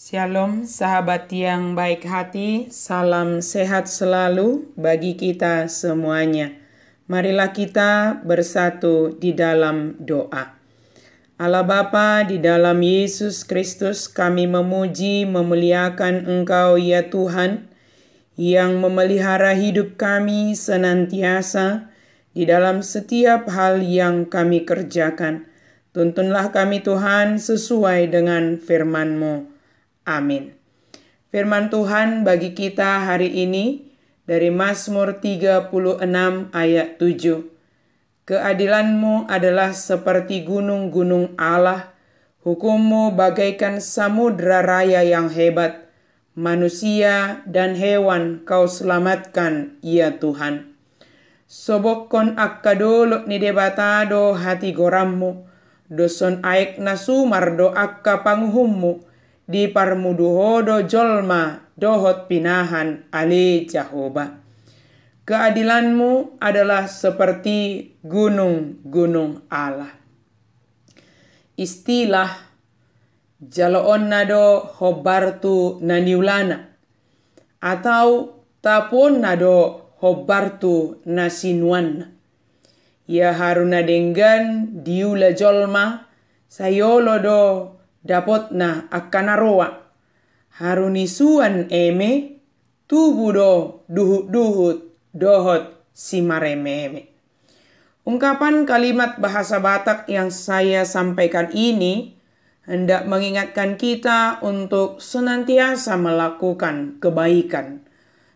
Shalom sahabat yang baik hati, salam sehat selalu bagi kita semuanya. Marilah kita bersatu di dalam doa. Allah Bapa, di dalam Yesus Kristus kami memuji, memuliakan Engkau ya Tuhan, yang memelihara hidup kami senantiasa di dalam setiap hal yang kami kerjakan. Tuntunlah kami Tuhan sesuai dengan firman-Mu. Amin. Firman Tuhan bagi kita hari ini dari Mazmur 36 ayat 7. Keadilan-Mu adalah seperti gunung-gunung Allah, hukum-Mu bagaikan samudra raya yang hebat. Manusia dan hewan Kau selamatkan, ya Tuhan. Sobokon akkadolo ni debatado hati gorammu, doson aek nasumar do akka panguhummu, di parmuduhodo jolma dohot pinahan ale Jahoba. Keadilan-Mu adalah seperti gunung-gunung Allah. Istilah jaloon nado hobartu naniulana atau tapon nado hobartu nasinuan. Ya haruna denggan diula jolma sayolo do dapotna akkanaroa harunisuan eme tubudo duhut-duhut dohot simarememe. Ungkapan kalimat bahasa Batak yang saya sampaikan ini hendak mengingatkan kita untuk senantiasa melakukan kebaikan.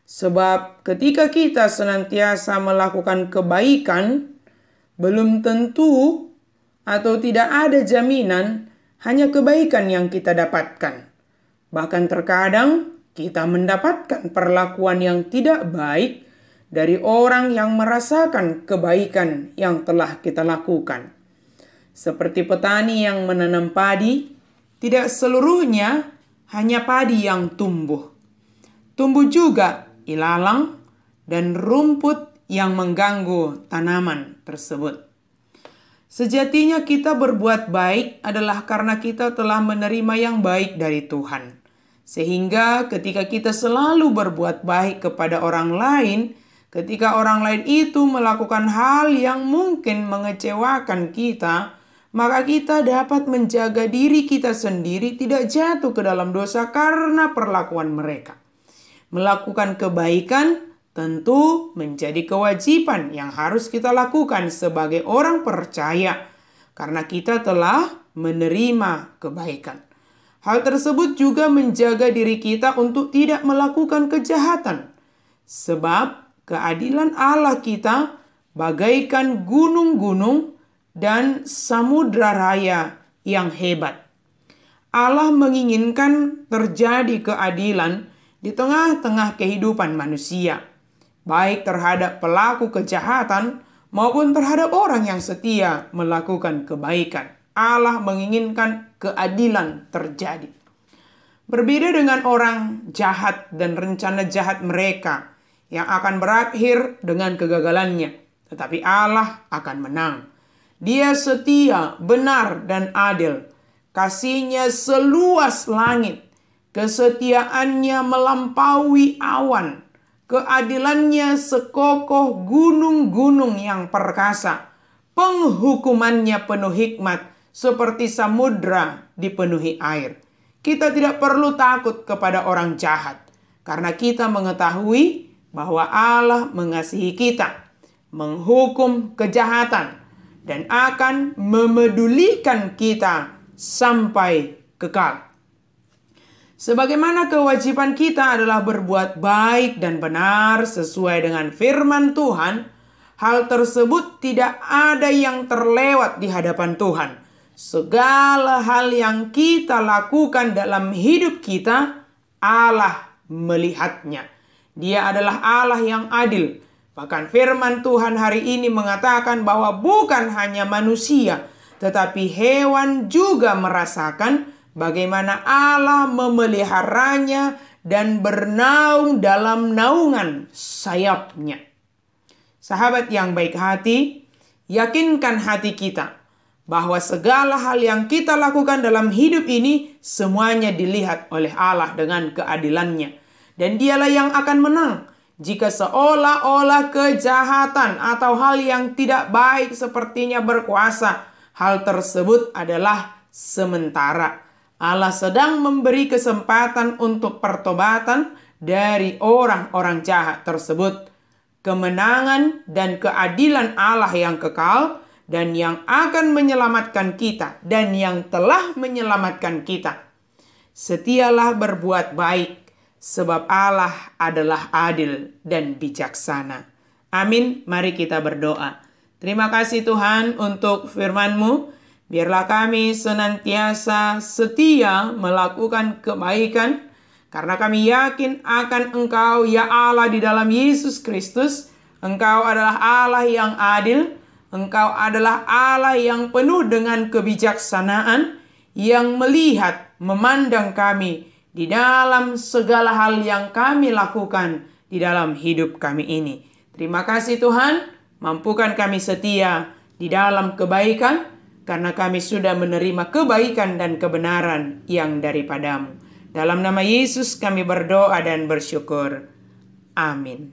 Sebab ketika kita senantiasa melakukan kebaikan, belum tentu atau tidak ada jaminan hanya kebaikan yang kita dapatkan. Bahkan terkadang kita mendapatkan perlakuan yang tidak baik dari orang yang merasakan kebaikan yang telah kita lakukan. Seperti petani yang menanam padi, tidak seluruhnya hanya padi yang tumbuh. Tumbuh juga ilalang dan rumput yang mengganggu tanaman tersebut. Sejatinya kita berbuat baik adalah karena kita telah menerima yang baik dari Tuhan. Sehingga ketika kita selalu berbuat baik kepada orang lain, ketika orang lain itu melakukan hal yang mungkin mengecewakan kita, maka kita dapat menjaga diri kita sendiri tidak jatuh ke dalam dosa karena perlakuan mereka. Melakukan kebaikan tentu menjadi kewajiban yang harus kita lakukan sebagai orang percaya karena kita telah menerima kebaikan. Hal tersebut juga menjaga diri kita untuk tidak melakukan kejahatan. Sebab keadilan Allah kita bagaikan gunung-gunung dan samudra raya yang hebat. Allah menginginkan terjadi keadilan di tengah-tengah kehidupan manusia, baik terhadap pelaku kejahatan maupun terhadap orang yang setia melakukan kebaikan. Allah menginginkan keadilan terjadi. Berbeda dengan orang jahat dan rencana jahat mereka yang akan berakhir dengan kegagalannya. Tetapi Allah akan menang. Dia setia, benar, dan adil. Kasih-Nya seluas langit. Kesetiaannya melampaui awan. Keadilannya sekokoh gunung-gunung yang perkasa. Penghukumannya penuh hikmat seperti samudra dipenuhi air. Kita tidak perlu takut kepada orang jahat karena kita mengetahui bahwa Allah mengasihi kita, menghukum kejahatan, dan akan memedulikan kita sampai kekal. Sebagaimana kewajiban kita adalah berbuat baik dan benar sesuai dengan firman Tuhan, hal tersebut tidak ada yang terlewat di hadapan Tuhan. Segala hal yang kita lakukan dalam hidup kita, Allah melihatnya. Dia adalah Allah yang adil. Bahkan firman Tuhan hari ini mengatakan bahwa bukan hanya manusia, tetapi hewan juga merasakan bagaimana Allah memeliharanya dan bernaung dalam naungan sayap-Nya. Sahabat yang baik hati, yakinkan hati kita bahwa segala hal yang kita lakukan dalam hidup ini semuanya dilihat oleh Allah dengan keadilannya. Dan dialah yang akan menang. Jika seolah-olah kejahatan atau hal yang tidak baik sepertinya berkuasa, hal tersebut adalah sementara. Allah sedang memberi kesempatan untuk pertobatan dari orang-orang jahat tersebut. Kemenangan dan keadilan Allah yang kekal dan yang akan menyelamatkan kita dan yang telah menyelamatkan kita. Setialah berbuat baik, sebab Allah adalah adil dan bijaksana. Amin. Mari kita berdoa. Terima kasih Tuhan untuk firman-Mu. Biarlah kami senantiasa setia melakukan kebaikan, karena kami yakin akan Engkau, ya Allah, di dalam Yesus Kristus. Engkau adalah Allah yang adil. Engkau adalah Allah yang penuh dengan kebijaksanaan, yang melihat, memandang kami di dalam segala hal yang kami lakukan di dalam hidup kami ini. Terima kasih Tuhan, mampukan kami setia di dalam kebaikan, karena kami sudah menerima kebaikan dan kebenaran yang daripada-Mu. Dalam nama Yesus kami berdoa dan bersyukur. Amin.